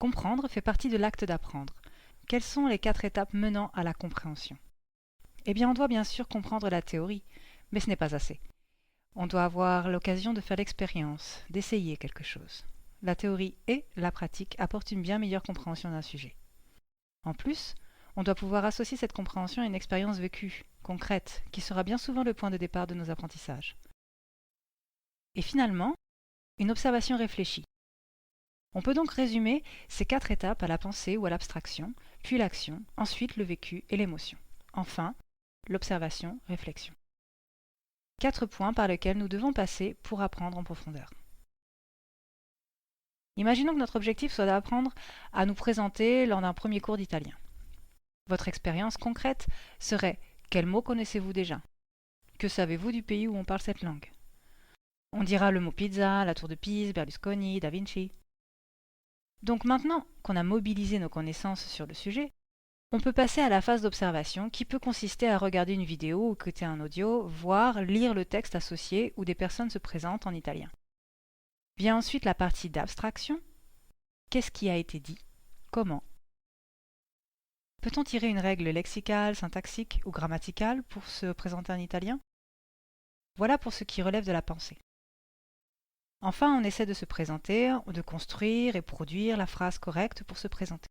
Comprendre fait partie de l'acte d'apprendre. Quelles sont les 4 étapes menant à la compréhension? Eh bien, on doit bien sûr comprendre la théorie, mais ce n'est pas assez. On doit avoir l'occasion de faire l'expérience, d'essayer quelque chose. La théorie et la pratique apportent une bien meilleure compréhension d'un sujet. En plus, on doit pouvoir associer cette compréhension à une expérience vécue, concrète, qui sera bien souvent le point de départ de nos apprentissages. Et finalement, une observation réfléchie. On peut donc résumer ces 4 étapes à la pensée ou à l'abstraction, puis l'action, ensuite le vécu et l'émotion. Enfin, l'observation, réflexion. 4 points par lesquels nous devons passer pour apprendre en profondeur. Imaginons que notre objectif soit d'apprendre à nous présenter lors d'un premier cours d'italien. Votre expérience concrète serait: quels mots connaissez-vous déjà? Que savez-vous du pays où on parle cette langue? On dira le mot pizza, la tour de Pise, Berlusconi, Da Vinci. Donc maintenant qu'on a mobilisé nos connaissances sur le sujet, on peut passer à la phase d'observation qui peut consister à regarder une vidéo ou écouter un audio, voire lire le texte associé où des personnes se présentent en italien. Vient ensuite la partie d'abstraction. Qu'est-ce qui a été dit? Comment? Peut-on tirer une règle lexicale, syntaxique ou grammaticale pour se présenter en italien? Voilà pour ce qui relève de la pensée. Enfin, on essaie de se présenter, de construire et produire la phrase correcte pour se présenter.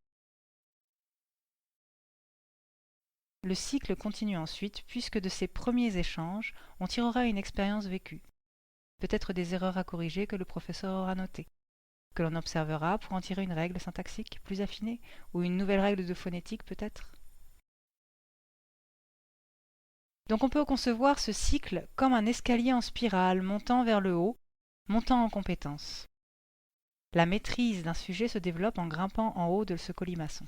Le cycle continue ensuite puisque de ces premiers échanges, on tirera une expérience vécue. Peut-être des erreurs à corriger que le professeur aura notées, que l'on observera pour en tirer une règle syntaxique plus affinée, ou une nouvelle règle de phonétique peut-être. Donc on peut concevoir ce cycle comme un escalier en spirale montant vers le haut, montant en compétences. La maîtrise d'un sujet se développe en grimpant en haut de ce colimaçon.